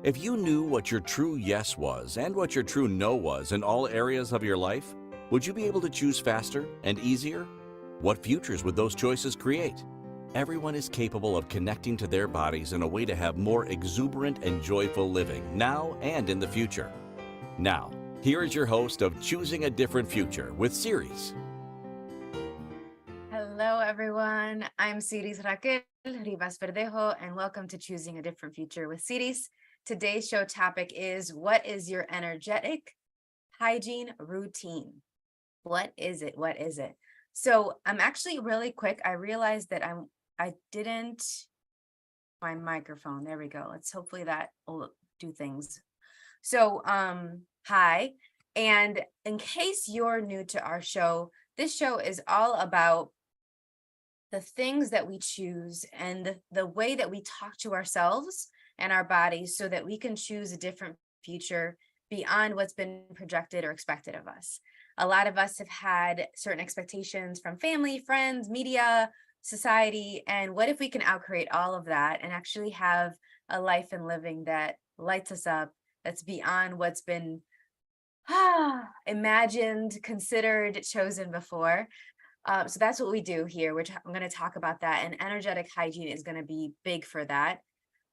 If you knew what your true yes was and what your true no was in all areas of your life, would you be able to choose faster and easier? What futures would those choices create? Everyone is capable of connecting to their bodies in a way to have more exuberant and joyful living now and in the future. Now, here is your host of Choosing a Different Future with Siris. Hello, everyone. I'm Siris Raquel Rivas Verdejo, and welcome to Choosing a Different Future with Siris. Today's show topic is, what is your energetic hygiene routine? What is it? What is it? So I'm actually really quick. I realized that I didn't my microphone. There we go. Let's hopefully that will do things. So hi. And in case you're new to our show, this show is all about the things that we choose and the way that we talk to ourselves and our bodies so that we can choose a different future beyond what's been projected or expected of us. A lot of us have had certain expectations from family, friends, media, society. And what if we can outcreate all of that and actually have a life and living that lights us up, that's beyond what's been imagined, considered, chosen before? So that's what we do here. I'm going to talk about that, and energetic hygiene is going to be big for that.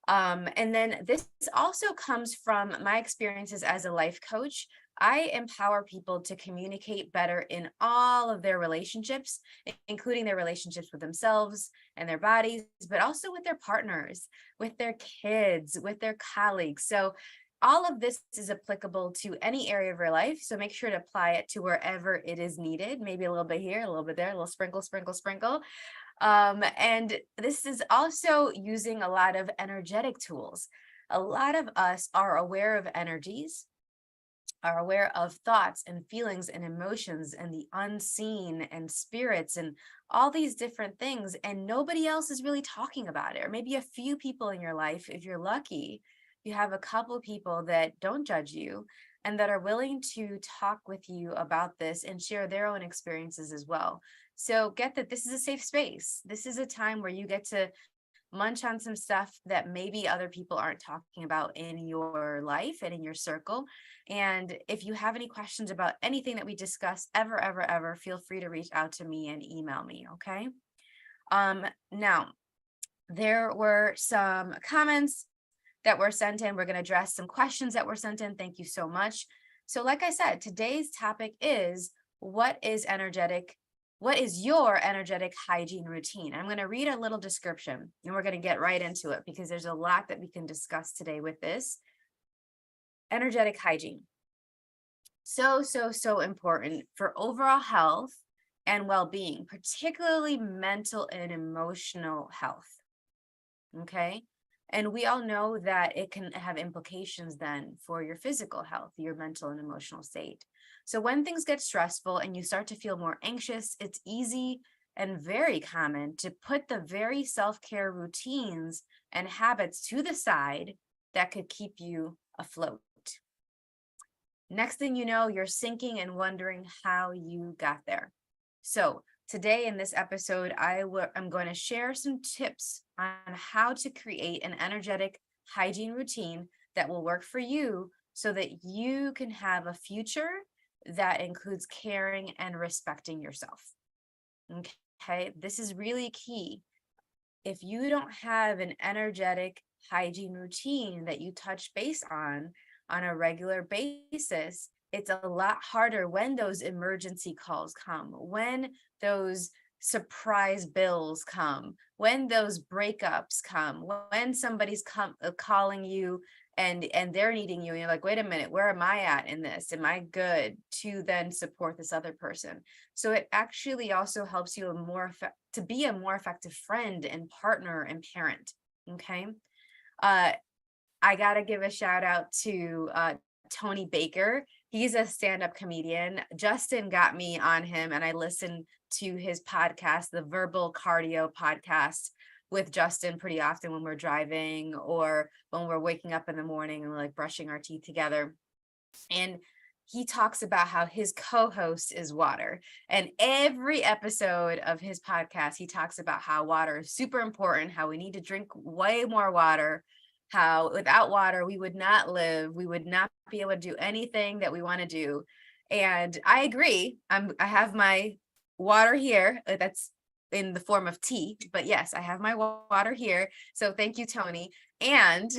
And then this also comes from my experiences as a life coach. I empower people to communicate better in all of their relationships, including their relationships with themselves and their bodies, but also with their partners, with their kids, with their colleagues. So all of this is applicable to any area of your life. So make sure to apply it to wherever it is needed. Maybe a little bit here, a little bit there, a little sprinkle, sprinkle, sprinkle. And this is also using a lot of energetic tools. A lot of us are aware of energies, are aware of thoughts and feelings and emotions and the unseen and spirits and all these different things. And nobody else is really talking about it. Or maybe a few people in your life, if you're lucky, you have a couple people that don't judge you and that are willing to talk with you about this and share their own experiences as well. So get that this is a safe space. This is a time where you get to munch on some stuff that maybe other people aren't talking about in your life and in your circle. And if you have any questions about anything that we discuss ever, feel free to reach out to me and email me. Okay. Now, there were some comments that were sent in. We're going to address some questions that were sent in. Thank you so much. So like I said, today's topic is, what is your energetic hygiene routine? I'm going to read a little description and we're going to get right into it because there's a lot that we can discuss today with this. Energetic hygiene. So important for overall health and well-being, particularly mental and emotional health. Okay. And we all know that it can have implications then for your physical health, your mental and emotional state. So when things get stressful and you start to feel more anxious, it's easy and very common to put the very self-care routines and habits to the side that could keep you afloat. Next thing you know, you're sinking and wondering how you got there. So today in this episode, I'm going to share some tips on how to create an energetic hygiene routine that will work for you so that you can have a future that includes caring and respecting yourself. Okay, this is really key. If you don't have an energetic hygiene routine that you touch base on a regular basis, it's a lot harder when those emergency calls come, when those surprise bills come, when those breakups come, when somebody's calling you and they're needing you and you're like, wait a minute, where am I at in this? Am I good to then support this other person? So it actually also helps you to be a more effective friend and partner and parent. Okay. I got to give a shout out to Tony Baker. He's a stand-up comedian. Justin got me on him and I listened to his podcast, the Verbal Cardio podcast with Justin pretty often when we're driving or when we're waking up in the morning and we're like brushing our teeth together. And he talks about how his co-host is water. And every episode of his podcast, he talks about how water is super important, how we need to drink way more water. how without water, we would not live. We would not be able to do anything that we want to do. And I agree. I have my water here. That's in the form of tea, but yes, I have my water here. So thank you, Tony. And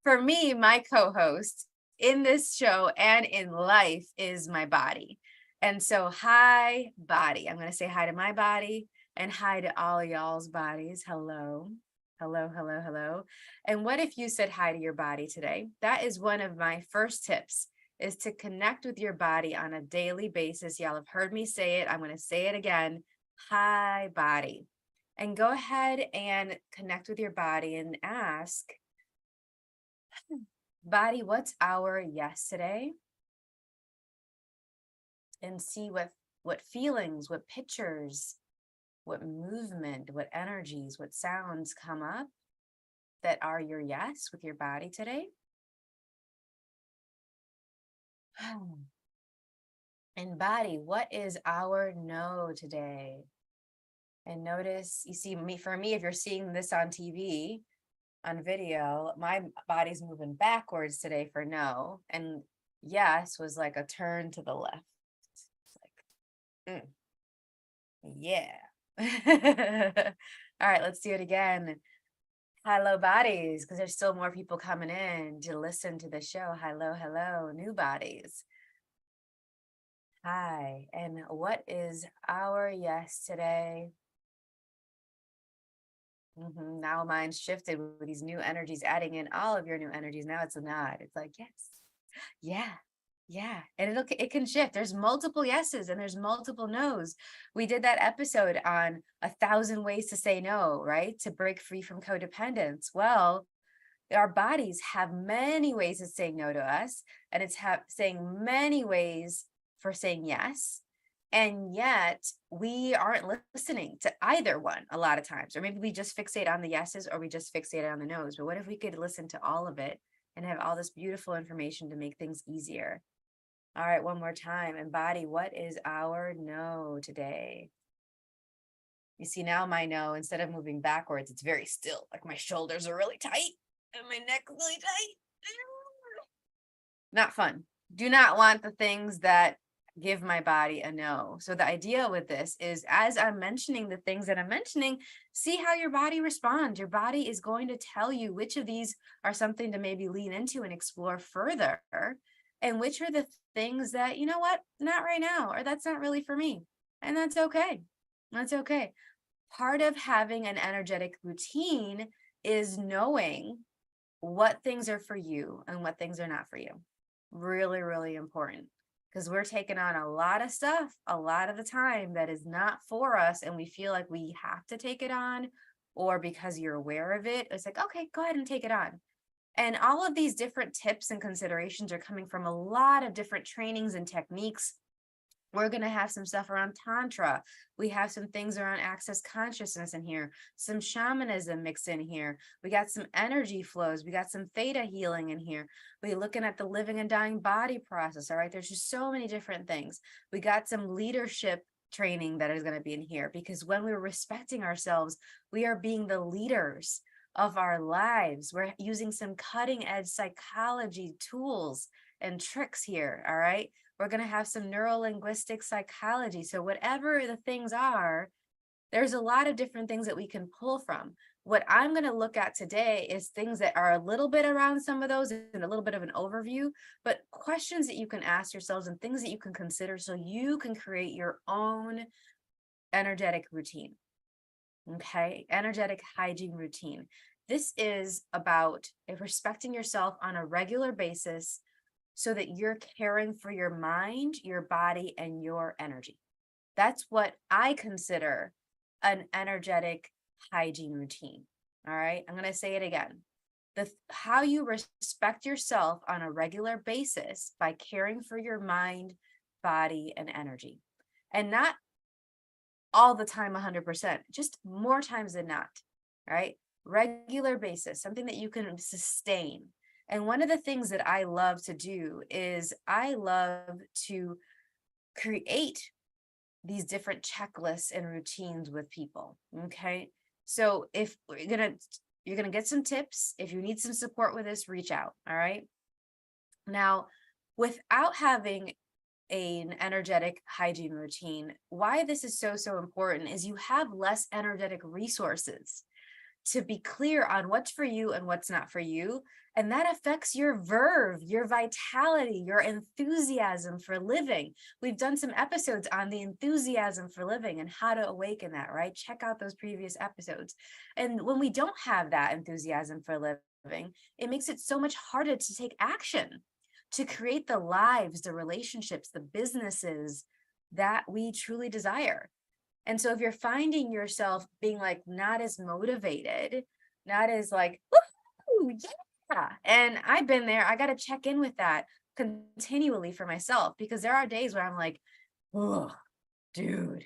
for me, my co-host in this show and in life is my body. And so, hi, body. I'm going to say hi to my body and hi to all y'all's bodies. Hello. Hello, hello, hello. And what if you said hi to your body today? That is one of my first tips, is to connect with your body on a daily basis. Y'all have heard me say it. I'm going to say it again. Hi, body. And go ahead and connect with your body and ask, body, what's our yes today? And see what feelings, what pictures, what movement, what energies, what sounds come up that are your yes with your body today. And body, what is our no today? And notice, you see me, for me, if you're seeing this on TV, on video, my body's moving backwards today for no. And yes was like a turn to the left. It's like, yeah. All right, let's do it again. Hello, bodies, because there's still more people coming in to listen to the show. Hello, hello, new bodies. Hi, and what is our yes today? Now mine's shifted with these new energies, adding in all of your new energies. Now it's a nod. It's like, yes, yeah, yeah. And it can shift. There's multiple yeses and there's multiple nos. We did that episode on 1,000 ways to say no, right? To break free from codependence. Well, our bodies have many ways of saying no to us, and it's saying many ways for saying yes. And yet we aren't listening to either one a lot of times, or maybe we just fixate on the yeses or we just fixate on the nos. But what if we could listen to all of it and have all this beautiful information to make things easier? All right, one more time. And body, what is our no today? You see, now my no, instead of moving backwards, it's very still. Like my shoulders are really tight and my neck really tight. Not fun. Do not want the things that give my body a no. So the idea with this is, as I'm mentioning the things that I'm mentioning, see how your body responds. Your body is going to tell you which of these are something to maybe lean into and explore further, and which are the things that, you know what, not right now, or that's not really for me. And that's okay. That's okay. Part of having an energetic routine is knowing what things are for you and what things are not for you. Really, really important, because we're taking on a lot of stuff a lot of the time that is not for us, and we feel like we have to take it on, or because you're aware of it, it's like, okay, go ahead and take it on. And all of these different tips and considerations are coming from a lot of different trainings and techniques. We're going to have some stuff around Tantra. We have some things around access consciousness in here, some shamanism mixed in here. We got some energy flows. We got some theta healing in here. We're looking at the living and dying body process. All right. There's just so many different things. We got some leadership training that is going to be in here, because when we're respecting ourselves, we are being the leaders of our lives. We're using some cutting edge psychology tools and tricks here. All right. We're going to have some neuro-linguistic psychology. So whatever the things are, there's a lot of different things that we can pull from. What I'm going to look at today is things that are a little bit around some of those and a little bit of an overview, but questions that you can ask yourselves and things that you can consider so you can create your own energetic routine. Okay, energetic hygiene routine. This is about respecting yourself on a regular basis, so that you're caring for your mind, your body, and your energy. That's what I consider an energetic hygiene routine. All right, I'm going to say it again. How you respect yourself on a regular basis by caring for your mind, body, and energy. And not all the time 100%, just more times than not, right? Regular basis, something that you can sustain. And one of the things that I love to do is I love to create these different checklists and routines with people. Okay. So if we're going to you're going to get some tips. If you need some support with this, reach out. All right. Now, without having an energetic hygiene routine, why this is so important is you have less energetic resources to be clear on what's for you and what's not for you. And that affects your verve, your vitality, your enthusiasm for living. We've done some episodes on the enthusiasm for living and how to awaken that, right? Check out those previous episodes. And when we don't have that enthusiasm for living, it makes it so much harder to take action, to create the lives, the relationships, the businesses that we truly desire. And so if you're finding yourself being like not as motivated, not as like, woo, yeah. And I've been there, I got to check in with that continually for myself, because there are days where I'm like, oh, dude,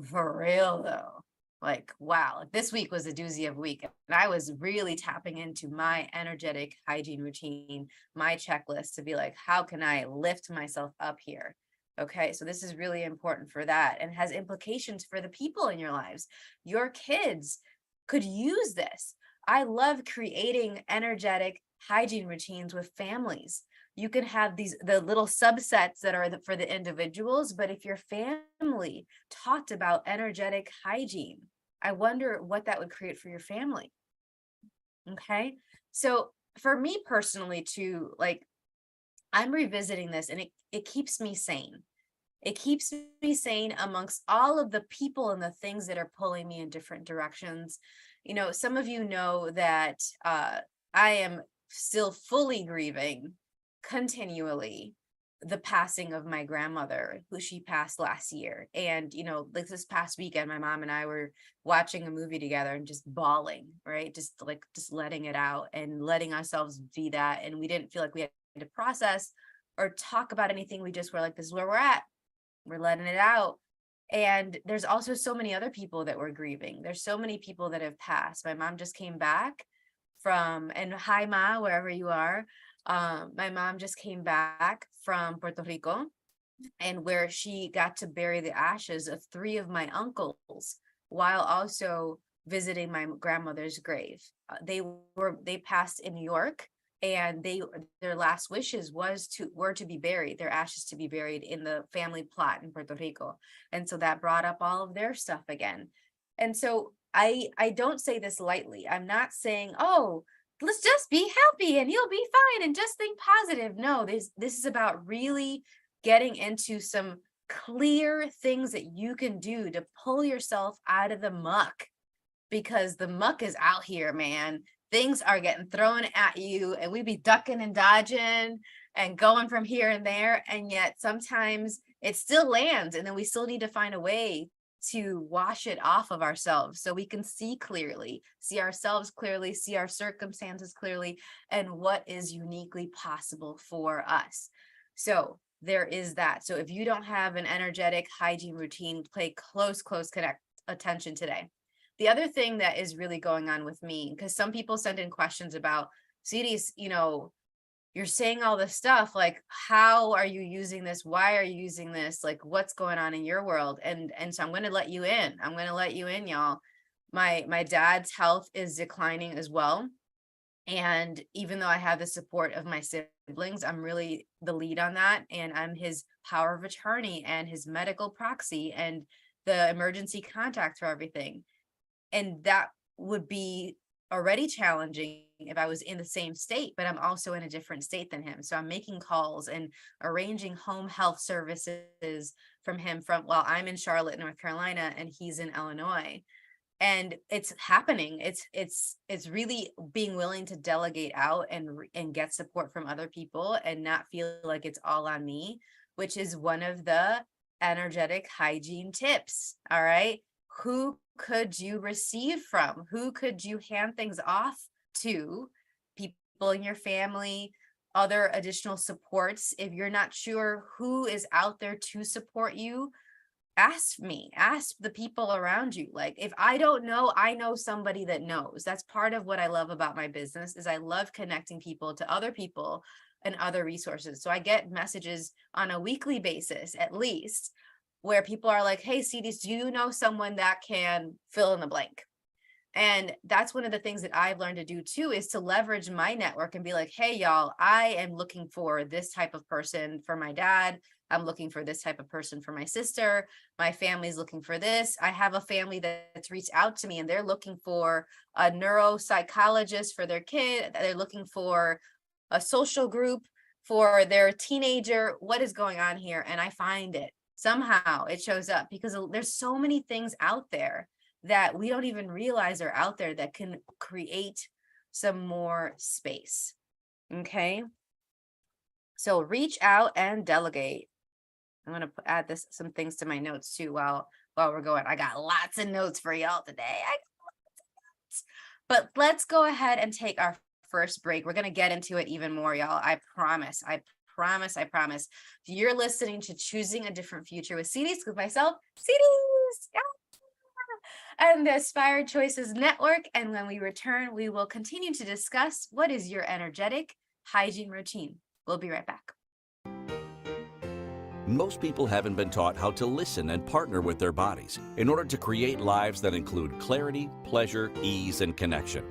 for real though. Like, wow, this week was a doozy of a week. And I was really tapping into my energetic hygiene routine, my checklist to be like, how can I lift myself up here? Okay, so this is really important for that and has implications for the people in your lives. Your kids could use this. I love creating energetic hygiene routines with families. You can have the little subsets that are for the individuals, but if your family talked about energetic hygiene, I wonder what that would create for your family. Okay, so for me personally too, like, I'm revisiting this and it keeps me sane. It keeps me sane amongst all of the people and the things that are pulling me in different directions. You know, some of you know that I am still fully grieving continually the passing of my grandmother, who she passed last year. And, you know, like this past weekend, my mom and I were watching a movie together and just bawling, right? Just letting it out and letting ourselves be that. And we didn't feel like we had to process or talk about anything. We just were like, this is where we're at. We're letting it out. And there's also so many other people that were grieving. There's so many people that have passed. My mom just came back from, and hi Ma, wherever you are. My mom just came back from Puerto Rico, and where she got to bury the ashes of 3 of my uncles while also visiting my grandmother's grave. They passed in New York, and their last wishes were to be buried, their ashes to be buried in the family plot in Puerto Rico. And so that brought up all of their stuff again. And so I don't say this lightly. I'm not saying, oh, let's just be happy and you'll be fine and just think positive. No, this is about really getting into some clear things that you can do to pull yourself out of the muck, because the muck is out here, man. Things are getting thrown at you and we be ducking and dodging and going from here and there. And yet sometimes it still lands, and then we still need to find a way to wash it off of ourselves so we can see clearly, see ourselves clearly, see our circumstances clearly, and what is uniquely possible for us. So there is that. So if you don't have an energetic hygiene routine, pay close attention today. The other thing that is really going on with me, because some people send in questions about, Siris, you know, you're saying all this stuff, like, how are you using this? Why are you using this? Like, what's going on in your world? And so I'm going to let you in. I'm going to let you in, y'all. My dad's health is declining as well. And even though I have the support of my siblings, I'm really the lead on that. And I'm his power of attorney and his medical proxy and the emergency contact for everything. And that would be already challenging if I was in the same state, but I'm also in a different state than him. So I'm making calls and arranging home health services from him while I'm in Charlotte, North Carolina, and he's in Illinois. And it's happening. It's really being willing to delegate out and get support from other people and not feel like it's all on me, which is one of the energetic hygiene tips. All right. Who could you receive from? Who could you hand things off to? People in your family, other additional supports. If you're not sure who is out there to support you, ask me, ask the people around you. Like, if I don't know, I know somebody that knows. That's part of what I love about my business, is I love connecting people to other people and other resources. So I get messages on a weekly basis, at least, where people are like, hey, Siris, do you know someone that can fill in the blank? And that's one of the things that I've learned to do too, is to leverage my network and be like, hey, y'all, I am looking for this type of person for my dad. I'm looking for this type of person for my sister. My family's looking for this. I have a family that's reached out to me and they're looking for a neuropsychologist for their kid. They're looking for a social group for their teenager. What is going on here? And I find it. Somehow it shows up because there's so many things out there that we don't even realize are out there that can create some more space. Okay. So reach out and delegate. I'm going to add some things to my notes too while we're going. I got lots of notes for y'all today. But let's go ahead and take our first break. We're going to get into it even more, y'all. I promise. If you're listening to Choosing a Different Future with Siris, with myself, Siris, and the Inspired Choices Network. And when we return, we will continue to discuss what is your energetic hygiene routine. We'll be right back. Most people haven't been taught how to listen and partner with their bodies in order to create lives that include clarity, pleasure, ease, and connection.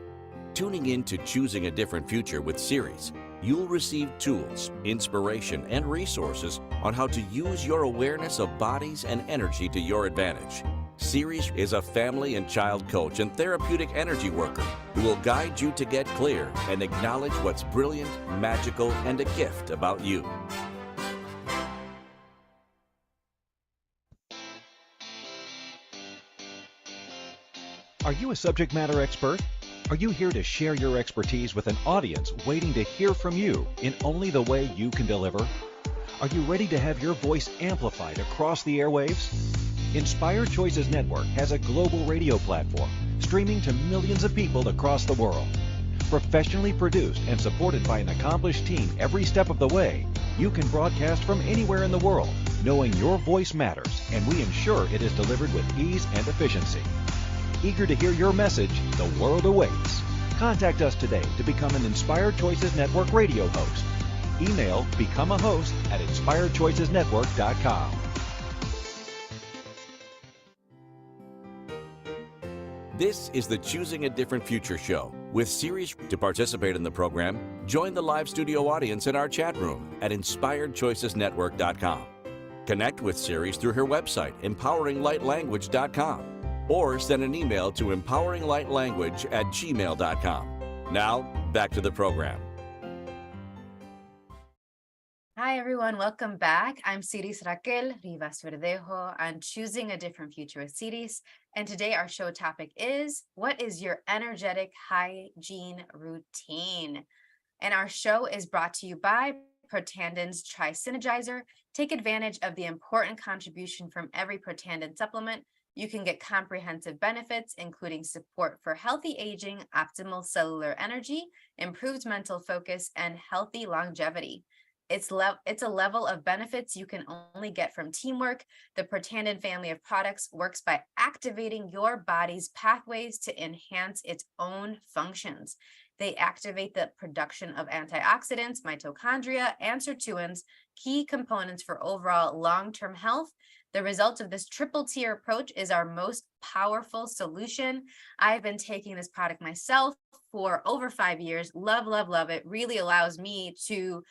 Tuning in to Choosing a Different Future with Siris, you'll receive tools, inspiration, and resources on how to use your awareness of bodies and energy to your advantage. Siris is a family and child coach and therapeutic energy worker who will guide you to get clear and acknowledge what's brilliant, magical, and a gift about you. Are you a subject matter expert? Are you here to share your expertise with an audience waiting to hear from you in only the way you can deliver? Are you ready to have your voice amplified across the airwaves? Inspired Choices Network has a global radio platform streaming to millions of people across the world. Professionally produced and supported by an accomplished team every step of the way, you can broadcast from anywhere in the world, knowing your voice matters, and we ensure it is delivered with ease and efficiency. Eager to hear your message, the world awaits. Contact us today to become an Inspired Choices Network radio host. Email become a host at inspiredchoicesnetwork.com. This is the Choosing a Different Future show with Siris. To participate in the program, join the live studio audience in our chat room at inspiredchoicesnetwork.com. Connect with Siris through her website, empoweringlightlanguage.com, or send an email to empoweringlightlanguage@gmail.com. Now, back to the program. Hi, everyone. Welcome back. I'm Siris Raquel Rivas Verdejo on Choosing a Different Future with Siris. And today our show topic is, what is your energetic hygiene routine? And our show is brought to you by Protanden's Tri-Synergizer. Take advantage of the important contribution from every Protandan supplement. You can get comprehensive benefits, including support for healthy aging, optimal cellular energy, improved mental focus, and healthy longevity. It's a level of benefits you can only get from teamwork. The Protandan family of products works by activating your body's pathways to enhance its own functions. They activate the production of antioxidants, mitochondria, and sirtuins, key components for overall long-term health. The result of this triple tier approach is our most powerful solution. I've been taking this product myself for over 5 years. Love, love, love it. Really allows me to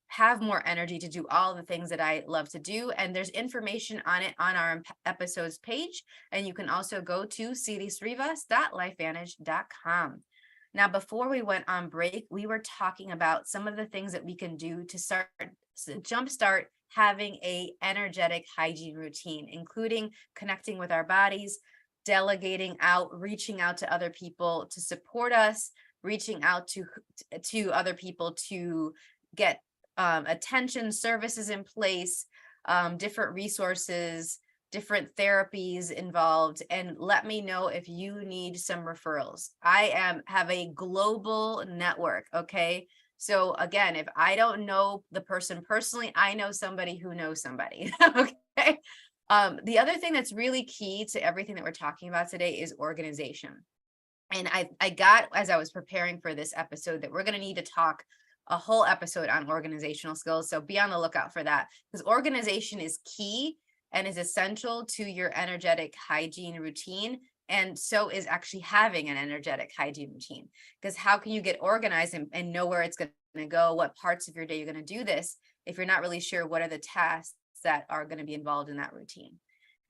have more energy to do all the things that I love to do. And there's information on it on our episodes page. And you can also go to sirisrivas.lifevantage.com. Now, before we went on break, we were talking about some of the things that we can do to jumpstart having a energetic hygiene routine, including connecting with our bodies, delegating out, reaching out to other people to support us, reaching out to other people to get attention, services in place, different resources, different therapies involved, and let me know if you need some referrals. I have a global network, okay? So again, if I don't know the person personally, I know somebody who knows somebody, okay? The other thing that's really key to everything that we're talking about today is organization. And I got, as I was preparing for this episode, that we're going to need to talk a whole episode on organizational skills. So be on the lookout for that, because organization is key and is essential to your energetic hygiene routine. And so is actually having an energetic hygiene routine. Because how can you get organized and know where it's going to go, what parts of your day you're going to do this, if you're not really sure what are the tasks that are going to be involved in that routine?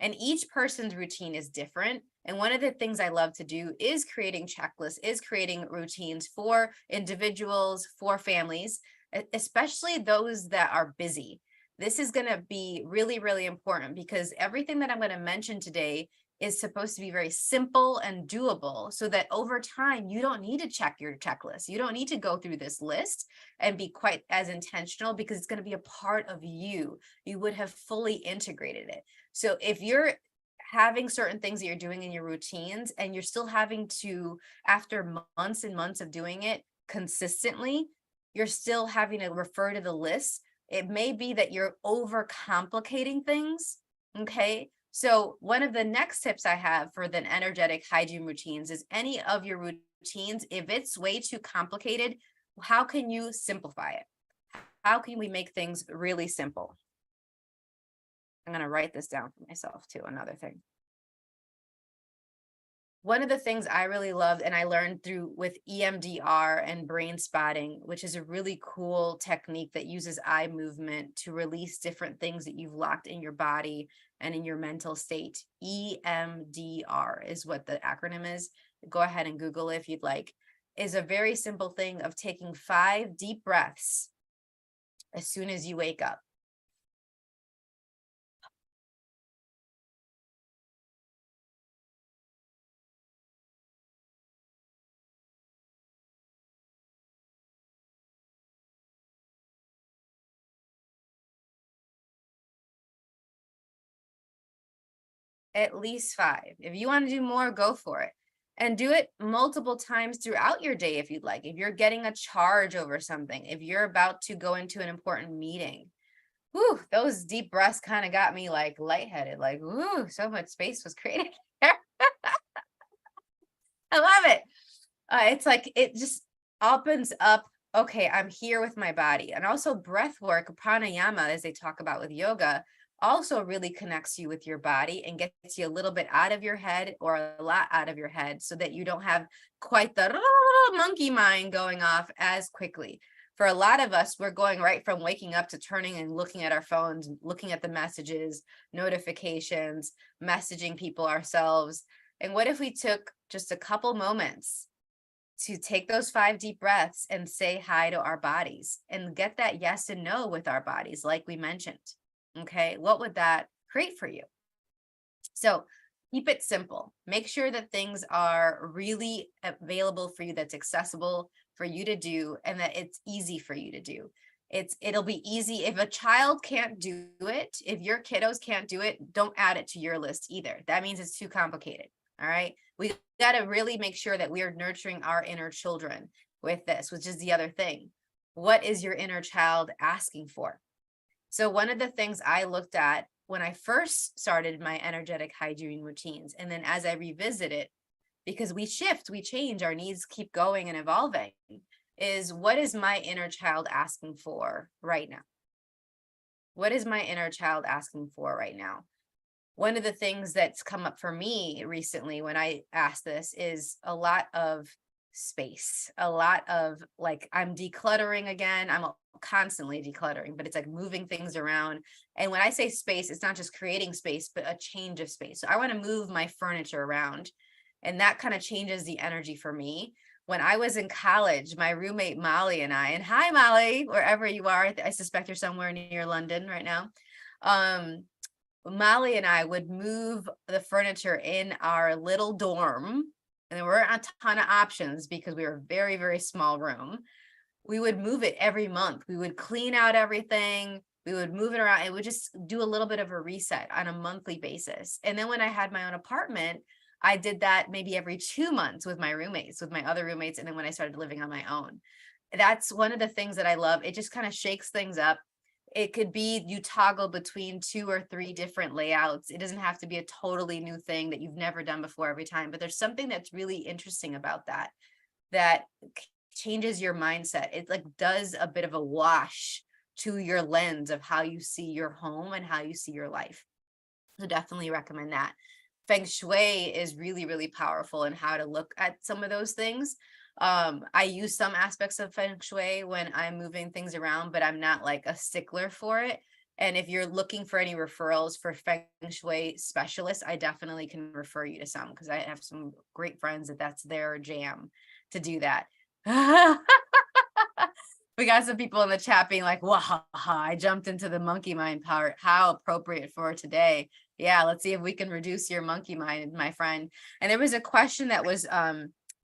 And each person's routine is different. And one of the things I love to do is creating checklists, is creating routines for individuals, for families, especially those that are busy. This is going to be really, really important because everything that I'm going to mention today is supposed to be very simple and doable so that over time, you don't need to check your checklist. You don't need to go through this list and be quite as intentional because it's going to be a part of you. You would have fully integrated it. So if you're having certain things that you're doing in your routines and you're still having to, after months and months of doing it consistently, you're still having to refer to the list. It may be that you're overcomplicating things. Okay. So one of the next tips I have for the energetic hygiene routines is any of your routines, if it's way too complicated, how can you simplify it? How can we make things really simple? I'm going to write this down for myself too, another thing. One of the things I really loved and I learned through with EMDR and brain spotting, which is a really cool technique that uses eye movement to release different things that you've locked in your body and in your mental state. EMDR is what the acronym is. Go ahead and Google it if you'd like. Is a very simple thing of taking 5 deep breaths as soon as you wake up. At least 5. If you want to do more, go for it. And do it multiple times throughout your day if you'd like. If you're getting a charge over something, if you're about to go into an important meeting. Whew, those deep breaths kind of got me like lightheaded, like, whoo, so much space was created there. I love it. It's like it just opens up. Okay, I'm here with my body. And also breath work, pranayama, as they talk about with yoga, also really connects you with your body and gets you a little bit out of your head or a lot out of your head so that you don't have quite the monkey mind going off as quickly. For a lot of us, we're going right from waking up to turning and looking at our phones, looking at the messages, notifications, messaging people ourselves. And what if we took just a couple moments to take those 5 deep breaths and say hi to our bodies and get that yes and no with our bodies, like we mentioned? Okay, what would that create for you? So keep it simple. Make sure that things are really available for you, that's accessible for you to do, and that it's easy for you to do. It'll be easy. If a child can't do it, if your kiddos can't do it, don't add it to your list either. That means it's too complicated. All right. We got to really make sure that we are nurturing our inner children with this, which is the other thing. What is your inner child asking for? So one of the things I looked at when I first started my energetic hygiene routines, and then as I revisit it, because we shift, we change, our needs keep going and evolving, is what is my inner child asking for right now? What is my inner child asking for right now? One of the things that's come up for me recently when I asked this is a lot of space, a lot of like, I'm decluttering again. I'm constantly decluttering, but it's like moving things around. And when I say space, it's not just creating space, but a change of space. So I want to move my furniture around, and that kind of changes the energy for me. When I was in college, my roommate Molly and I, and hi Molly, wherever you are, I suspect you're somewhere near London right now. Molly and I would move the furniture in our little dorm, and there weren't a ton of options because we were a very, very small room. We would move it every month. We would clean out everything. We would move it around. It would just do a little bit of a reset on a monthly basis. And then when I had my own apartment, I did that maybe every 2 months with my roommates, with my other roommates. And then when I started living on my own, that's one of the things that I love. It just kind of shakes things up. It could be you toggle between 2 or 3 different layouts. It doesn't have to be a totally new thing that you've never done before every time, but there's something that's really interesting about that changes your mindset. It like does a bit of a wash to your lens of how you see your home and how you see your life. So definitely recommend that. Feng Shui is really, really powerful in how to look at some of those things. I use some aspects of Feng Shui when I'm moving things around, but I'm not like a stickler for it. And if you're looking for any referrals for Feng Shui specialists, I definitely can refer you to some, because I have some great friends that that's their jam to do that. We got some people in the chat being like, wow, I jumped into the monkey mind part. How appropriate for today. Yeah, let's see if we can reduce your monkey mind, my friend. And there was a question that was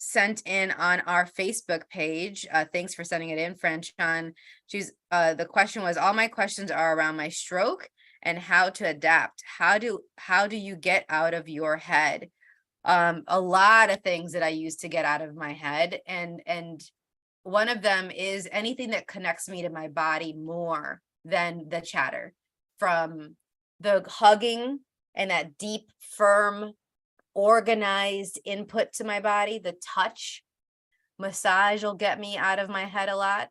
sent in on our Facebook page. Thanks for sending it in, Franchan. The question was, all my questions are around my stroke and how to adapt. How do you get out of your head? A lot of things that I use to get out of my head, and one of them is anything that connects me to my body more than the chatter, from the hugging and that deep, firm, organized input to my body. The touch, massage will get me out of my head a lot,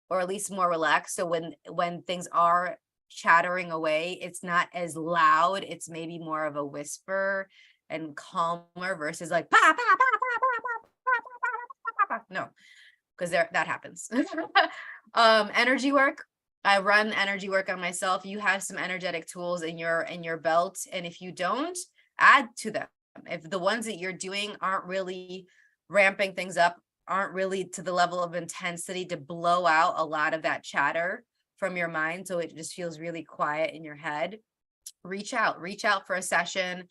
or at least more relaxed. So when things are chattering away, it's not as loud. It's maybe more of a whisper and calmer versus like pa, pa, pa, pa, pa, pa, pa, pa, pa. No, because that happens. Energy work. I run energy work on myself. You have some energetic tools in your belt, and if you don't, add to them. If the ones that you're doing aren't really ramping things up, aren't really to the level of intensity to blow out a lot of that chatter from your mind, so it just feels really quiet in your head, reach out for a session.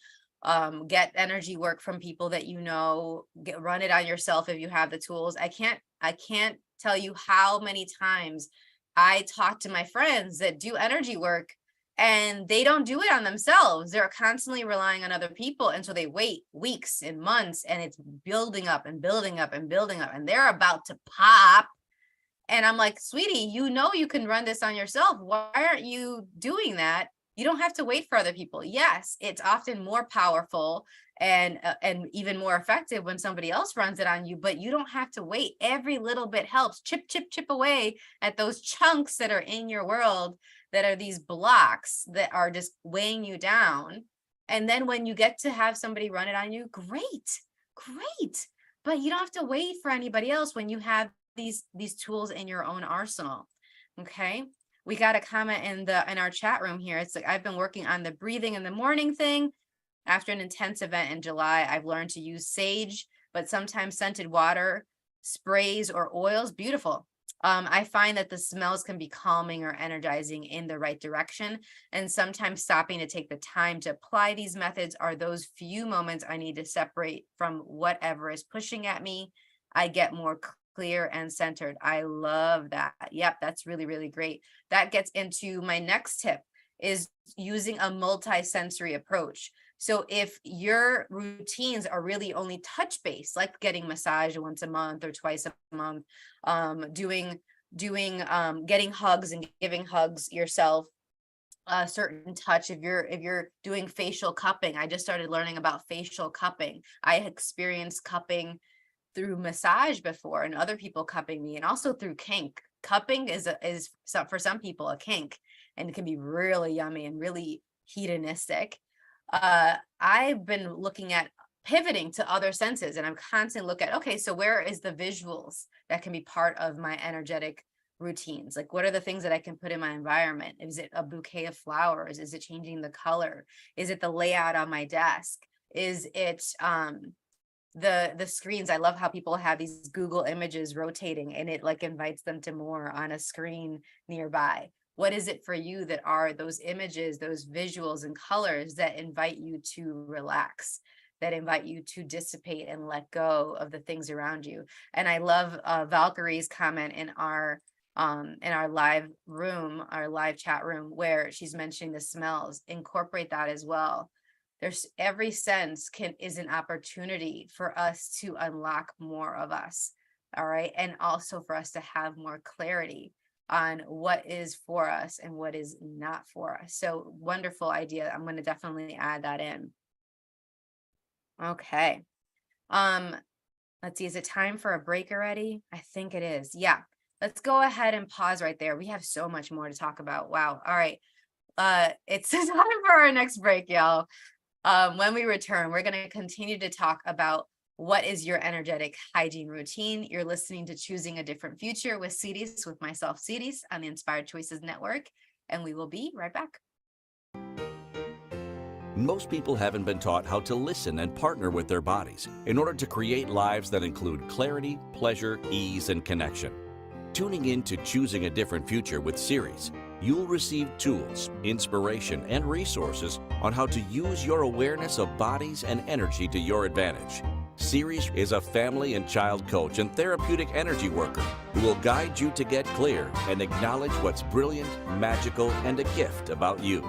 Get energy work from people that you know, run it on yourself if you have the tools. I can't tell you how many times I talk to my friends that do energy work and they don't do it on themselves. They're constantly relying on other people. And so they wait weeks and months, and it's building up and building up and building up, and they're about to pop. And I'm like, sweetie, you know, you can run this on yourself. Why aren't you doing that? You don't have to wait for other people. Yes, it's often more powerful and even more effective when somebody else runs it on you, but you don't have to wait. Every little bit helps. Chip, chip, chip away at those chunks that are in your world that are these blocks that are just weighing you down. And then when you get to have somebody run it on you, great. But you don't have to wait for anybody else when you have these tools in your own arsenal. Okay. We got a comment in our chat room here. It's like, I've been working on the breathing in the morning thing. After an intense event in July, I've learned to use sage, but sometimes scented water, sprays, or oils. Beautiful. I find that the smells can be calming or energizing in the right direction. And sometimes stopping to take the time to apply these methods are those few moments I need to separate from whatever is pushing at me. I get more clear and centered. I love that. Yep, that's really, really great. That gets into my next tip, is using a multi-sensory approach. So if your routines are really only touch-based, like getting massage once a month or twice a month, getting hugs and giving hugs yourself, a certain touch. If you're doing facial cupping, I just started learning about facial cupping. I experienced cupping through massage before, and other people cupping me, and also through kink. Cupping is for some people a kink, and it can be really yummy and really hedonistic. I've been looking at pivoting to other senses, and I'm constantly looking at, okay, so where is the visuals that can be part of my energetic routines? Like, what are the things that I can put in my environment? Is it a bouquet of flowers? Is it changing the color? Is it the layout on my desk? Is it the screens? I love how people have these Google images rotating, and it like invites them to more on a screen nearby. What is it for you that are those images, those visuals and colors that invite you to relax, that invite you to dissipate and let go of the things around you? And I love Valkyrie's comment in our live room, our live chat room, where she's mentioning the smells. Incorporate that as well. There's every sense is an opportunity for us to unlock more of us. All right. And also for us to have more clarity on what is for us and what is not for us. So wonderful idea. I'm going to definitely add that in. Okay. Let's see. Is it time for a break already? I think it is. Yeah. Let's go ahead and pause right there. We have so much more to talk about. Wow. All right. It's time for our next break, y'all. When we return, we're going to continue to talk about what is your energetic hygiene routine. You're listening to Choosing a Different Future with Siris, with myself, Siris, on the Inspired Choices Network, and we will be right back. Most people haven't been taught how to listen and partner with their bodies in order to create lives that include clarity, pleasure, ease, and connection. Tuning in to Choosing a Different Future with Siris, you'll receive tools, inspiration, and resources on how to use your awareness of bodies and energy to your advantage. Siris is a family and child coach and therapeutic energy worker who will guide you to get clear and acknowledge what's brilliant, magical, and a gift about you.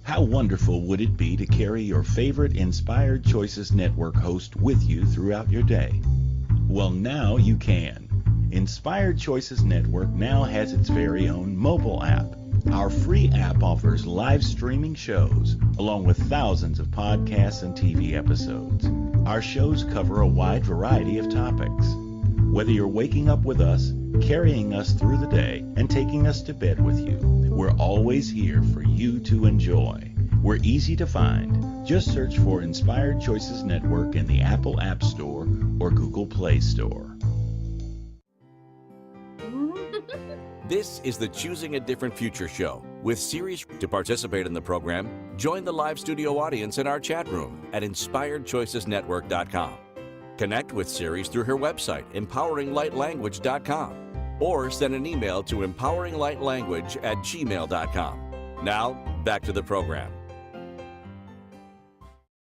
How wonderful would it be to carry your favorite Inspired Choices Network host with you throughout your day? Well, now you can. Inspired Choices Network now has its very own mobile app. Our free app offers live streaming shows, along with thousands of podcasts and TV episodes. Our shows cover a wide variety of topics. Whether you're waking up with us, carrying us through the day, and taking us to bed with you, we're always here for you to enjoy. We're easy to find. Just search for Inspired Choices Network in the Apple App Store or Google Play Store. This is the Choosing a Different Future show with Siris. To participate in the program, join the live studio audience in our chat room at inspiredchoicesnetwork.com. Connect with Siris through her website, empoweringlightlanguage.com, or send an email to empoweringlightlanguage@gmail.com. Now, back to the program.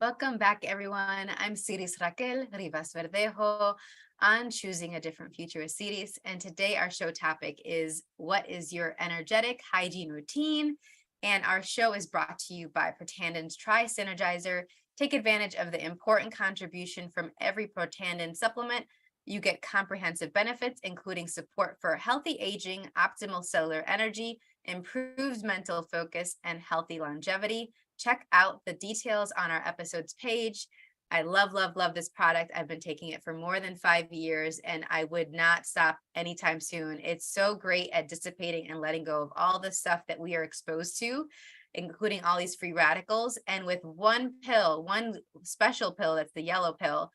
Welcome back, everyone. I'm Siris Raquel Rivas Verdejo on Choosing a Different Future with Siris. And today our show topic is, what is your energetic hygiene routine? And our show is brought to you by Protanden's Tri-Synergizer. Take advantage of the important contribution from every Protandim supplement. You get comprehensive benefits, including support for healthy aging, optimal cellular energy, improved mental focus, and healthy longevity. Check out the details on our episodes page. I love, love, love this product. I've been taking it for more than 5 years, and I would not stop anytime soon. It's so great at dissipating and letting go of all the stuff that we are exposed to, including all these free radicals. And with one pill, one special pill, that's the yellow pill,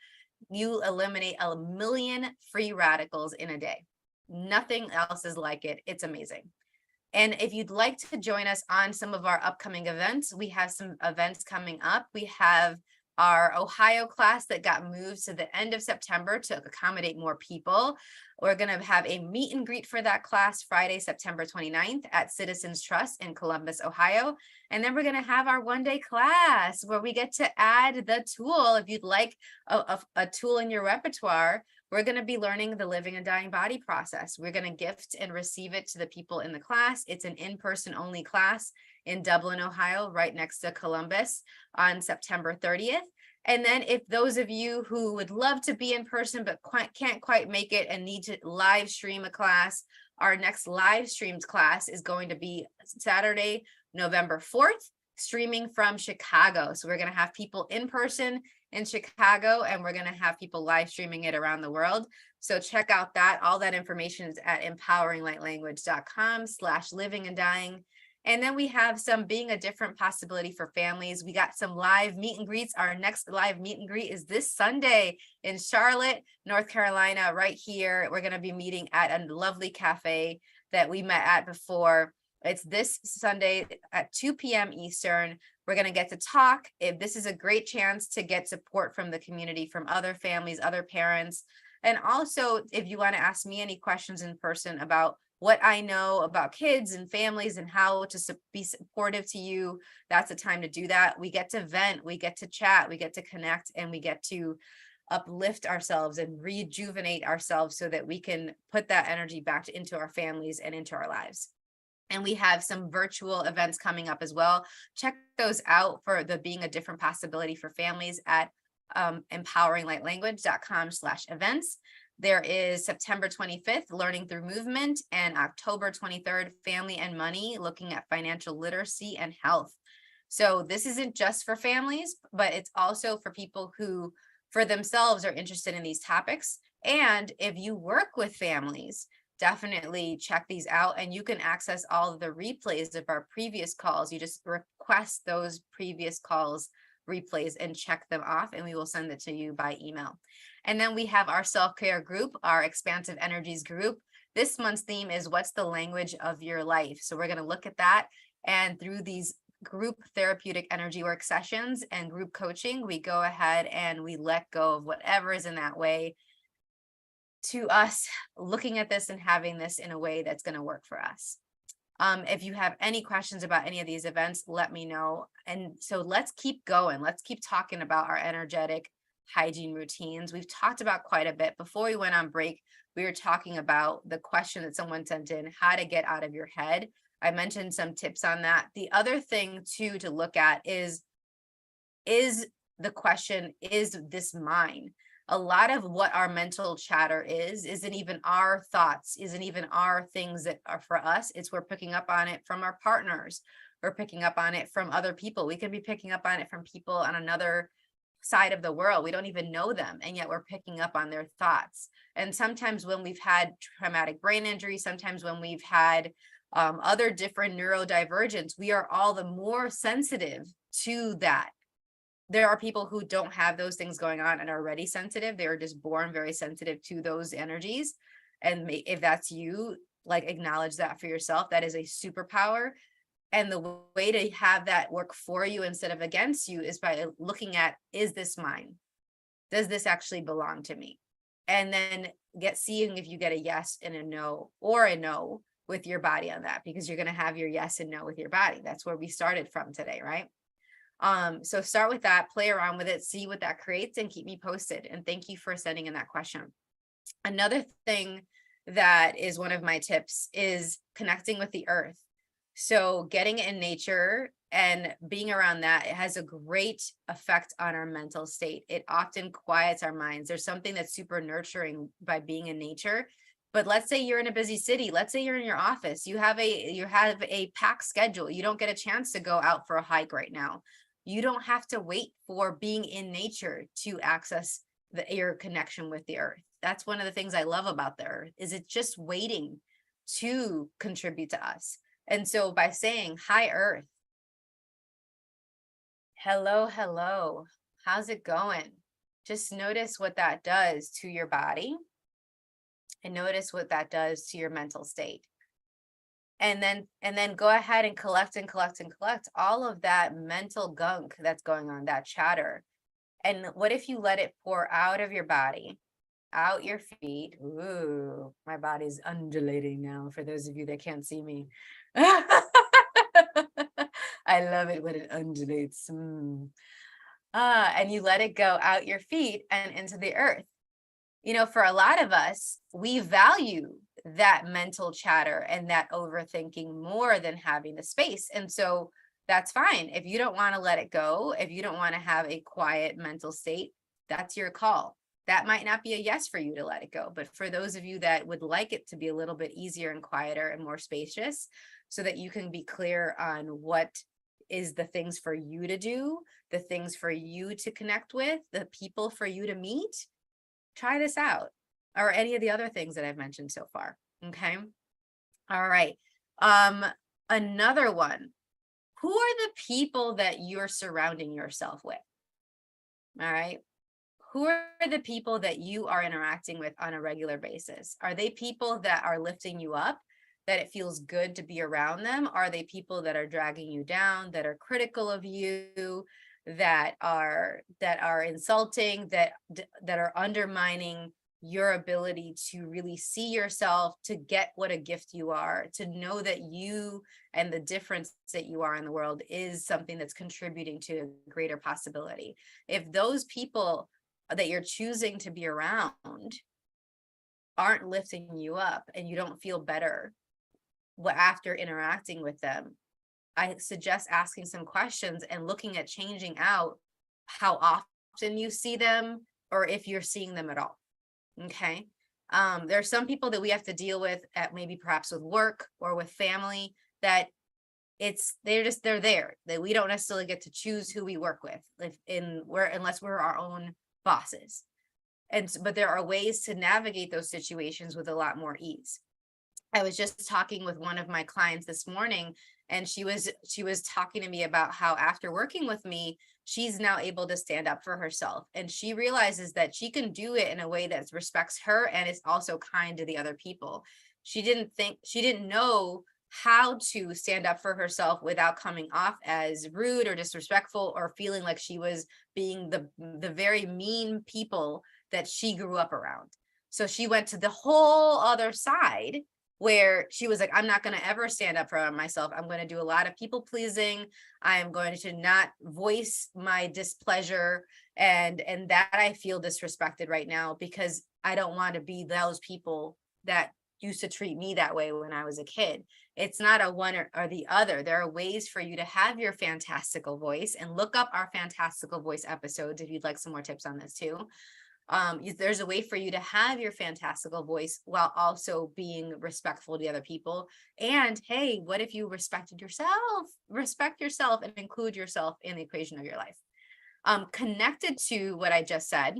you eliminate 1 million free radicals in a day. Nothing else is like it. It's amazing. And if you'd like to join us on some of our upcoming events, we have some events coming up. We have our Ohio class that got moved to the end of September to accommodate more people. We're going to have a meet and greet for that class Friday, September 29th at Citizens Trust in Columbus, Ohio. And then we're going to have our one-day class where we get to add the tool. If you'd like a tool in your repertoire, we're going to be learning the living and dying body process. We're going to gift and receive it to the people in the class. It's an in-person only class in Dublin, Ohio, right next to Columbus on September 30th. And then if those of you who would love to be in person but can't quite make it and need to live stream a class, our next live streamed class is going to be Saturday, November 4th, streaming from Chicago. So we're going to have people in person in Chicago, and we're going to have people live streaming it around the world. So check out that. All that information is at empoweringlightlanguage.com/living and dying. And then we have some being a different possibility for families. We got some live meet and greets. Our next live meet and greet is this Sunday in Charlotte, North Carolina, right here. We're going to be meeting at a lovely cafe that we met at before. It's this Sunday at 2 p.m. Eastern. We're going to get to talk. If this is a great chance to get support from the community, from other families, other parents. And also, if you want to ask me any questions in person about what I know about kids and families and how to be supportive to you, that's the time to do that. We get to vent, we get to chat, we get to connect, and we get to uplift ourselves and rejuvenate ourselves so that we can put that energy back into our families and into our lives. And we have some virtual events coming up as well. Check those out for the Being a Different Possibility for Families at empoweringlightlanguage.com/events. There is September 25th, Learning Through Movement, and October 23rd, Family and Money, looking at financial literacy and health. So this isn't just for families, but it's also for people who, for themselves, are interested in these topics. And if you work with families, definitely check these out, and you can access all of the replays of our previous calls. You just request those previous calls replays and check them off, and we will send it to you by email. And then we have our self-care group, our expansive energies group. This month's theme is what's the language of your life? So we're going to look at that, and through these group therapeutic energy work sessions and group coaching, we go ahead and we let go of whatever is in that way to us looking at this and having this in a way that's going to work for us. If you have any questions about any of these events, let me know. And so let's keep going. Let's keep talking about our energetic hygiene routines. We've talked about quite a bit. Before we went on break, we were talking about the question that someone sent in, how to get out of your head. I mentioned some tips on that. The other thing too to look at is the question, is this mine? A lot of what our mental chatter isn't even our thoughts, isn't even our things that are for us. It's we're picking up on it from our partners. We're picking up on it from other people. We can be picking up on it from people on another side of the world. We don't even know them, and yet we're picking up on their thoughts. And sometimes when we've had traumatic brain injury, sometimes when we've had other different neurodivergence, we are all the more sensitive to that. There are people who don't have those things going on and are already sensitive. They're just born very sensitive to those energies. And if that's you, like, acknowledge that for yourself. That is a superpower. And the way to have that work for you instead of against you is by looking at, is this mine? Does this actually belong to me? And then seeing if you get a yes and a no, or a no with your body on that, because you're going to have your yes and no with your body. That's where we started from today, right? So start with that, play around with it, see what that creates, and keep me posted. And thank you for sending in that question. Another thing that is one of my tips is connecting with the earth. So getting in nature and being around that, it has a great effect on our mental state. It often quiets our minds. There's something that's super nurturing by being in nature. But let's say you're in a busy city. Let's say you're in your office. You have a packed schedule. You don't get a chance to go out for a hike right now. You don't have to wait for being in nature to access your connection with the earth. That's one of the things I love about the earth, is it's just waiting to contribute to us. And so by saying, hi, earth, hello, hello, how's it going? Just notice what that does to your body, and notice what that does to your mental state. And then go ahead and collect all of that mental gunk that's going on, that chatter. And what if you let it pour out of your body, out your feet? Ooh, my body's undulating now for those of you that can't see me. I love it when it undulates. And you let it go out your feet and into the earth. You know, for a lot of us, we value that mental chatter and that overthinking more than having the space. And so that's fine. If you don't want to let it go, if you don't want to have a quiet mental state, that's your call. That might not be a yes for you to let it go. But for those of you that would like it to be a little bit easier and quieter and more spacious, so that you can be clear on what is the things for you to do, the things for you to connect with, the people for you to meet, try this out, or any of the other things that I've mentioned so far. Okay. All right. Another one. Who are the people that you're surrounding yourself with? All right. Who are the people that you are interacting with on a regular basis? Are they people that are lifting you up, that it feels good to be around them? Are they people that are dragging you down, that are critical of you, that are insulting, that are undermining your ability to really see yourself, to get what a gift you are, to know that you and the difference that you are in the world is something that's contributing to a greater possibility? If those people that you're choosing to be around aren't lifting you up and you don't feel better after interacting with them, I suggest asking some questions and looking at changing out how often you see them, or if you're seeing them at all. Okay. There are some people that we have to deal with at maybe perhaps with work or with family, that they're there, that we don't necessarily get to choose who we work with unless we're our own bosses. But there are ways to navigate those situations with a lot more ease. I was just talking with one of my clients this morning, and she was talking to me about how after working with me, she's now able to stand up for herself, and she realizes that she can do it in a way that respects her and is also kind to the other people. She didn't know how to stand up for herself without coming off as rude or disrespectful or feeling like she was being the very mean people that she grew up around. So she went to the whole other side where she was like, I'm not going to ever stand up for myself. I'm going to do a lot of people pleasing. I am going to not voice my displeasure, and that I feel disrespected right now because I don't want to be those people that used to treat me that way when I was a kid. It's not a one or the other. There are ways for you to have your fantastical voice, and look up our fantastical voice episodes if you'd like some more tips on this too. There's a way for you to have your fantastical voice while also being respectful to the other people. And hey, what if you respect yourself and include yourself in the equation of your life? Connected to what I just said,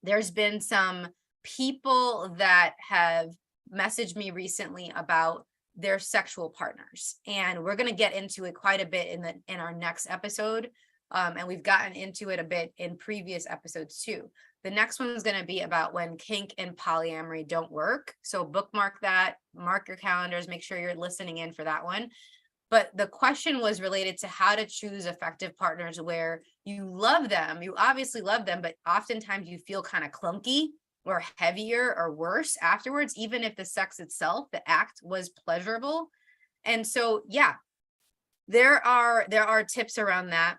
there's been some people that have messaged me recently about their sexual partners, and we're going to get into it quite a bit in our next episode. And we've gotten into it a bit in previous episodes too. The next one is going to be about when kink and polyamory don't work. So bookmark that, mark your calendars, make sure you're listening in for that one. But the question was related to how to choose effective partners where you love them. You obviously love them, but oftentimes you feel kind of clunky or heavier or worse afterwards, even if the sex itself, the act was pleasurable. And so, yeah, there are tips around that.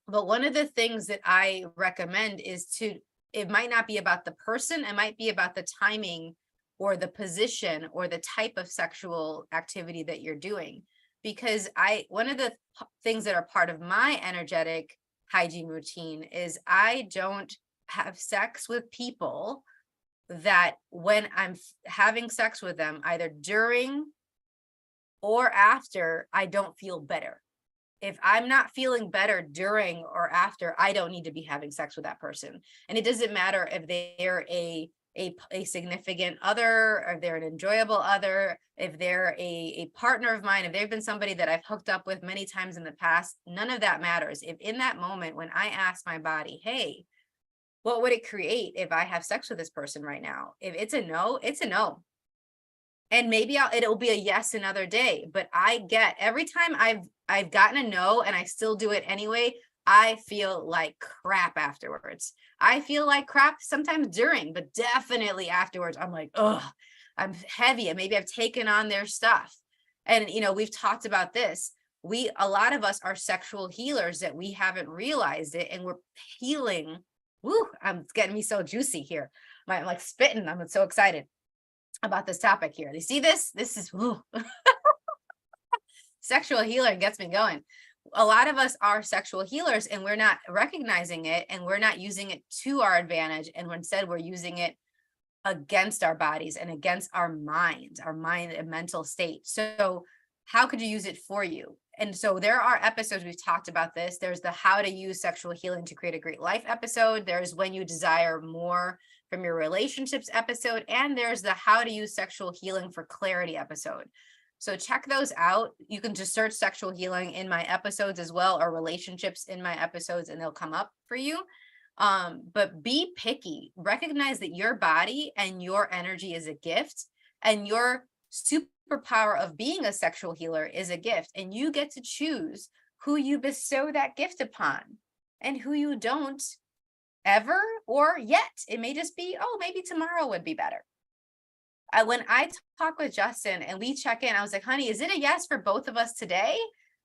But one of the things that I recommend is it might not be about the person, it might be about the timing or the position or the type of sexual activity that you're doing. Because one of the things that are part of my energetic hygiene routine is I don't have sex with people that when I'm having sex with them, either during or after, I don't feel better. If I'm not feeling better during or after, I don't need to be having sex with that person. And it doesn't matter if they're a significant other, or if they're an enjoyable other, if they're a partner of mine, if they've been somebody that I've hooked up with many times in the past, none of that matters. If in that moment when I ask my body, hey, what would it create if I have sex with this person right now? If it's a no, it's a no. And maybe it'll be a yes another day. But every time I've gotten a no and I still do it anyway, I feel like crap afterwards. I feel like crap sometimes during, but definitely afterwards. I'm like, oh, I'm heavy, and maybe I've taken on their stuff. And we've talked about this. A lot of us are sexual healers that we haven't realized it, and we're healing. Woo, it's getting me so juicy here. I'm like spitting. I'm so excited about this topic here. You see this? This is sexual healer gets me going. A lot of us are sexual healers, and we're not recognizing it, and we're not using it to our advantage. And instead, we're using it against our bodies and against our mind and mental state. So how could you use it for you? And so there are episodes we've talked about this. There's the how to use sexual healing to create a great life episode. There's when you desire more from your relationships episode. And there's the how to use sexual healing for clarity episode. So check those out. You can just search sexual healing in my episodes as well, or relationships in my episodes, and they'll come up for you. But be picky. Recognize that your body and your energy is a gift, and your superpower of being a sexual healer is a gift, and you get to choose who you bestow that gift upon and who you don't ever or yet. It may just be, oh, maybe tomorrow would be better. When I talk with Justin and we check in, I was like, honey, is it a yes for both of us today,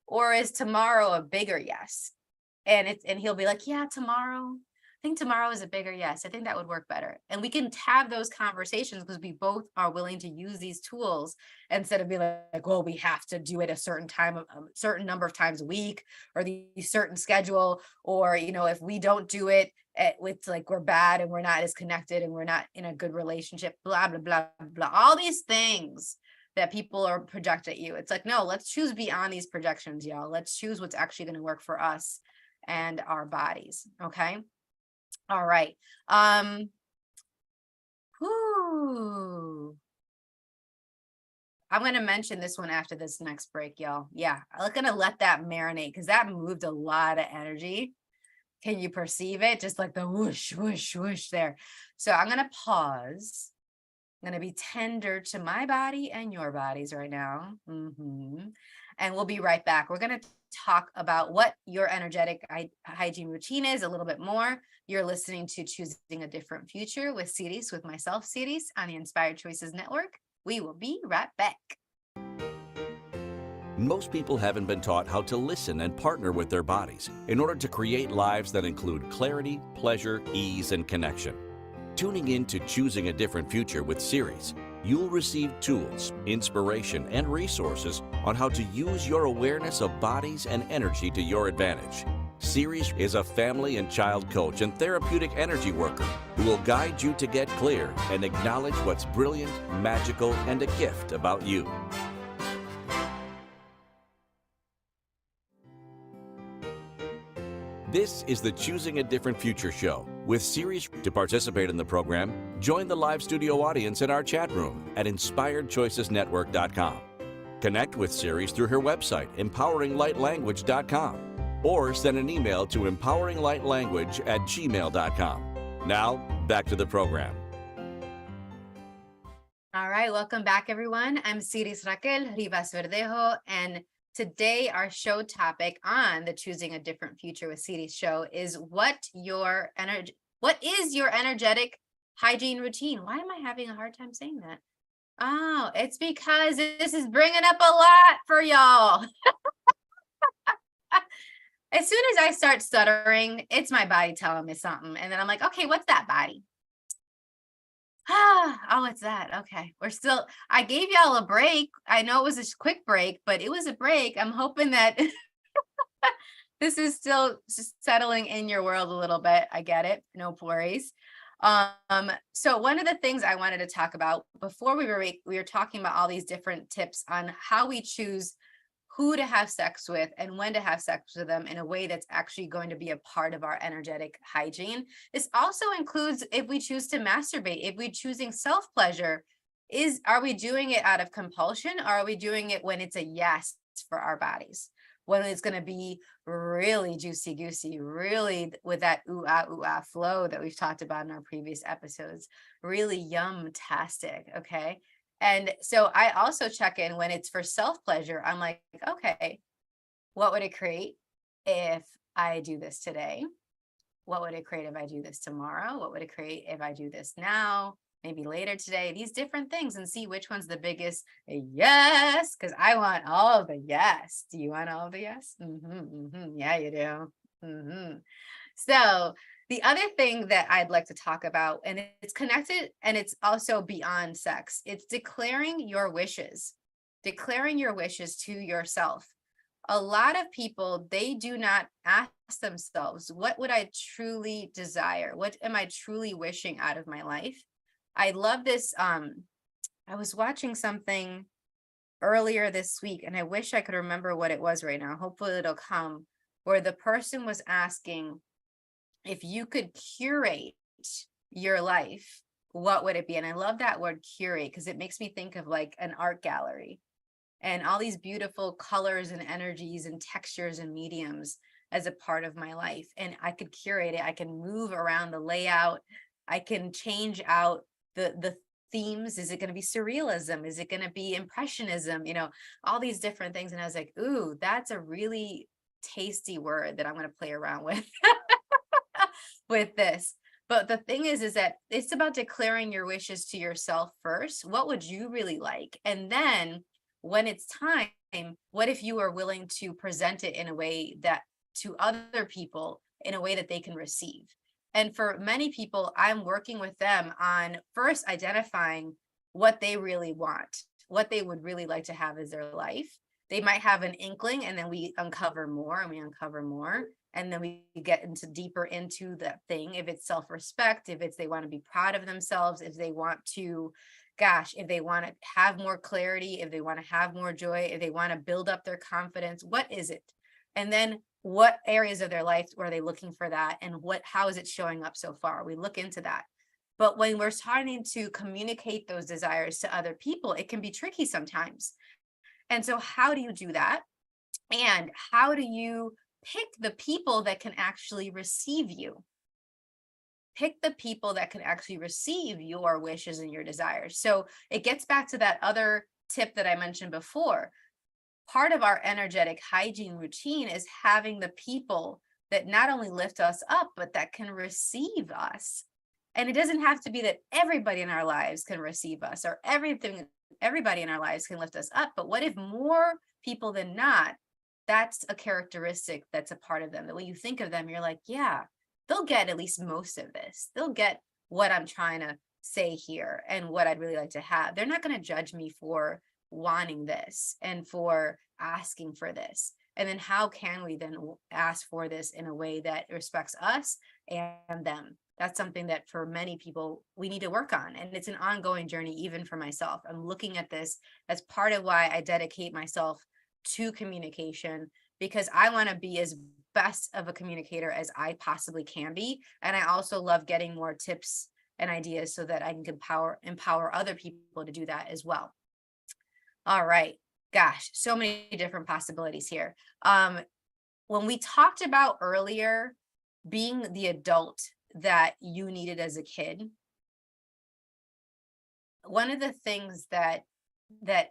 or is tomorrow a bigger yes? And he'll be like, yeah, tomorrow. I think tomorrow is a bigger yes. I think that would work better. And we can have those conversations because we both are willing to use these tools instead of being like, well, we have to do it a certain time, a certain number of times a week, or the certain schedule, or, if we don't do it, it's like we're bad and we're not as connected and we're not in a good relationship, blah, blah, blah, blah. All these things that people are project at you. It's like, no, let's choose beyond these projections, y'all. Let's choose what's actually going to work for us and our bodies. Okay. All right. Whoo. I'm going to mention this one after this next break, y'all. Yeah, I'm going to let that marinate because that moved a lot of energy. Can you perceive it? Just like the whoosh, whoosh, whoosh there. So I'm going to pause. I'm going to be tender to my body and your bodies right now. And we'll be right back. We're going to talk about what your energetic hygiene routine is a little bit more. You're listening to Choosing a Different Future with Siris, with myself, Siris, on the Inspired Choices Network. We will be right back. Most people haven't been taught how to listen and partner with their bodies in order to create lives that include clarity, pleasure, ease, and connection. Tuning in to Choosing a Different Future with Siris, you'll receive tools, inspiration, and resources on how to use your awareness of bodies and energy to your advantage. Siris is a family and child coach and therapeutic energy worker who will guide you to get clear and acknowledge what's brilliant, magical, and a gift about you. This is the Choosing a Different Future show with Siris. To participate in the program, join the live studio audience in our chat room at inspiredchoicesnetwork.com. Connect with Siris through her website, empoweringlightlanguage.com, or send an email to empoweringlightlanguage@gmail.com. Now, back to the program. All right, welcome back, everyone. I'm Siris Raquel Rivas Verdejo, and today our show topic on the Choosing a Different Future with Siris show is what is your energetic hygiene routine? Why am I having a hard time saying that? Oh, it's because this is bringing up a lot for y'all. As soon as I start stuttering, it's my body telling me something. And then I'm like, okay, what's that body? Oh, it's that. Okay. I gave y'all a break. I know it was a quick break, but it was a break. I'm hoping that this is still just settling in your world a little bit. I get it. No worries. So one of the things I wanted to talk about before we were talking about all these different tips on how we choose who to have sex with and when to have sex with them in a way that's actually going to be a part of our energetic hygiene. This also includes if we choose to masturbate, if we're choosing self-pleasure, are we doing it out of compulsion, or are we doing it when it's a yes for our bodies? When it's going to be really juicy goosey, really with that ooh ah flow that we've talked about in our previous episodes, really yum-tastic, okay? And so I also check in when it's for self-pleasure. I'm like, okay, what would it create if I do this today? What would it create if I do this tomorrow? What would it create if I do this now? Maybe later today, these different things, and see which one's the biggest yes, because I want all of the yes. Do you want all of the yes? Yeah, you do. So the other thing that I'd like to talk about, and it's connected and it's also beyond sex, it's declaring your wishes to yourself. A lot of people, they do not ask themselves, what would I truly desire? What am I truly wishing out of my life? I love this. I was watching something earlier this week, and I wish I could remember what it was right now. Hopefully it'll come, where the person was asking, if you could curate your life, what would it be? And I love that word curate because it makes me think of like an art gallery and all these beautiful colors and energies and textures and mediums as a part of my life. And I could curate it. I can move around the layout. I can change out the themes. Is it going to be surrealism? Is it going to be impressionism? All these different things. And I was like, ooh, that's a really tasty word that I'm going to play around with. with this. But the thing is that it's about declaring your wishes to yourself first. What would you really like? And then when it's time, what if you are willing to present it in a way that to other people in a way that they can receive? And for many people, I'm working with them on first identifying what they really want, what they would really like to have as their life. They might have an inkling, and then we uncover more and we uncover more. And then we get deeper into that thing. If it's self-respect, if it's they want to be proud of themselves, if they want to, if they want to have more clarity, if they want to have more joy, if they want to build up their confidence, what is it? And then what areas of their life are they looking for that? And how is it showing up so far? We look into that. But when we're starting to communicate those desires to other people, it can be tricky sometimes. And so how do you do that? And how do you pick the people that can actually receive you? Pick the people that can actually receive your wishes and your desires. So it gets back to that other tip that I mentioned before. Part of our energetic hygiene routine is having the people that not only lift us up, but that can receive us. And it doesn't have to be that everybody in our lives can receive us or everybody in our lives can lift us up. But what if more people than not, that's a characteristic that's a part of them, that when you think of them, you're like, yeah, they'll get at least most of this. They'll get what I'm trying to say here and what I'd really like to have. They're not going to judge me for wanting this and for asking for this. And then how can we then ask for this in a way that respects us and them? That's something that for many people we need to work on. And it's an ongoing journey, even for myself. I'm looking at this as part of why I dedicate myself to communication, because I want to be as best of a communicator as I possibly can be. And I also love getting more tips and ideas so that I can empower other people to do that as well. All right. Gosh, so many different possibilities here. When we talked about earlier being the adult that you needed as a kid, one of the things that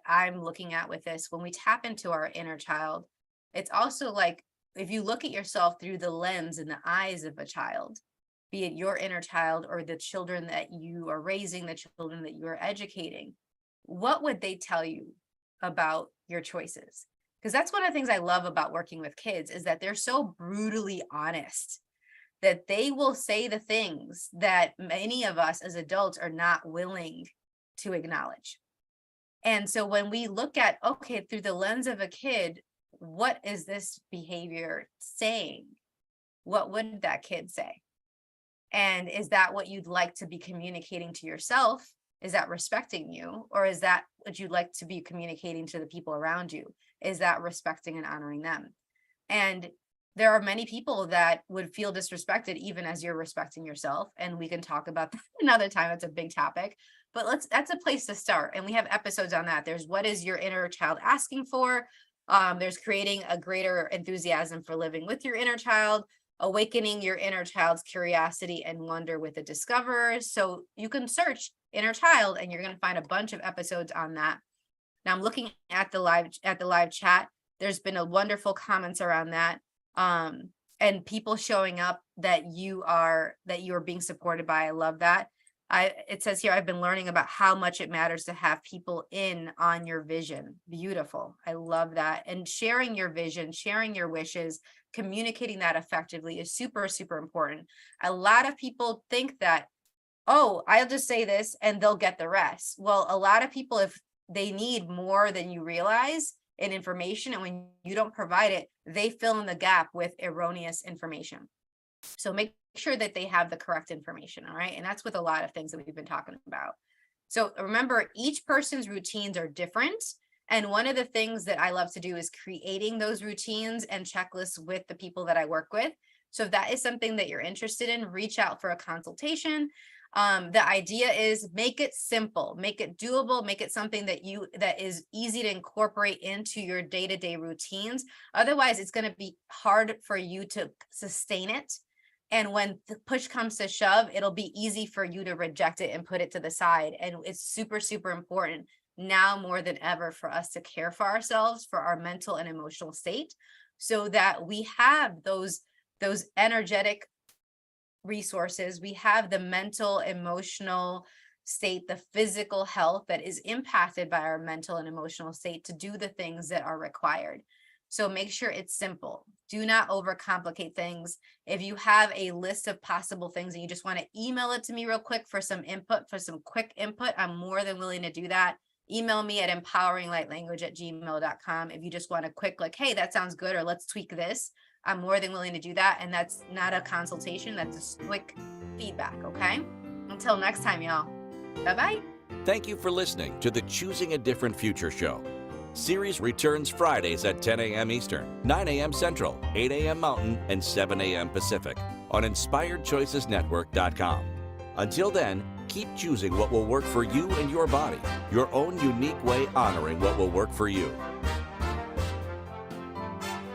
I'm looking at with this, when we tap into our inner child, it's also like, if you look at yourself through the lens and the eyes of a child, be it your inner child or the children that you are raising, the children that you are educating, what would they tell you about your choices? Because that's one of the things I love about working with kids, is that they're so brutally honest that they will say the things that many of us as adults are not willing to acknowledge. And so when we look at, okay, through the lens of a kid, what is this behavior saying? What would that kid say? And is that what you'd like to be communicating to yourself? Is that respecting you? Or is that what you'd like to be communicating to the people around you? Is that respecting and honoring them? And there are many people that would feel disrespected even as you're respecting yourself. And we can talk about that another time. It's a big topic, but that's a place to start. And we have episodes on that. There's what is your inner child asking for? There's creating a greater enthusiasm for living with your inner child, awakening your inner child's curiosity and wonder with the discoverers. So you can search inner child and you're going to find a bunch of episodes on that. Now I'm looking at the live chat. There's been a wonderful comments around that. And people showing up that you are being supported by. I love that. It says here, I've been learning about how much it matters to have people in on your vision. Beautiful. I love that. And sharing your vision, sharing your wishes, communicating that effectively is super, super important. A lot of people think that, oh, I'll just say this and they'll get the rest. Well, a lot of people, if they need more than you realize in information, and when you don't provide it, they fill in the gap with erroneous information. So make sure that they have the correct information. All right. And that's with a lot of things that we've been talking about. So remember, each person's routines are different. And one of the things that I love to do is creating those routines and checklists with the people that I work with. So if that is something that you're interested in, reach out for a consultation. The idea is make it simple, make it doable, make it something that is easy to incorporate into your day-to-day routines. Otherwise, it's going to be hard for you to sustain it. And when the push comes to shove, it'll be easy for you to reject it and put it to the side. And it's super, super important now more than ever for us to care for ourselves, for our mental and emotional state, so that we have those energetic resources. We have the mental, emotional state, the physical health that is impacted by our mental and emotional state to do the things that are required. So make sure it's simple. Do not overcomplicate things. If you have a list of possible things and you just want to email it to me real quick for some input, for some quick input, I'm more than willing to do that. Email me at empoweringlightlanguage@gmail.com. If you just want a quick, like, hey, that sounds good, or let's tweak this, I'm more than willing to do that. And that's not a consultation. That's a quick feedback. Okay. Until next time, y'all. Bye-bye. Thank you for listening to the Choosing a Different Future show. Siris returns Fridays at 10 a.m. Eastern, 9 a.m. Central, 8 a.m. Mountain, and 7 a.m. Pacific on InspiredChoicesNetwork.com. Until then, Keep choosing what will work for you and your body, your own unique way honoring what will work for you.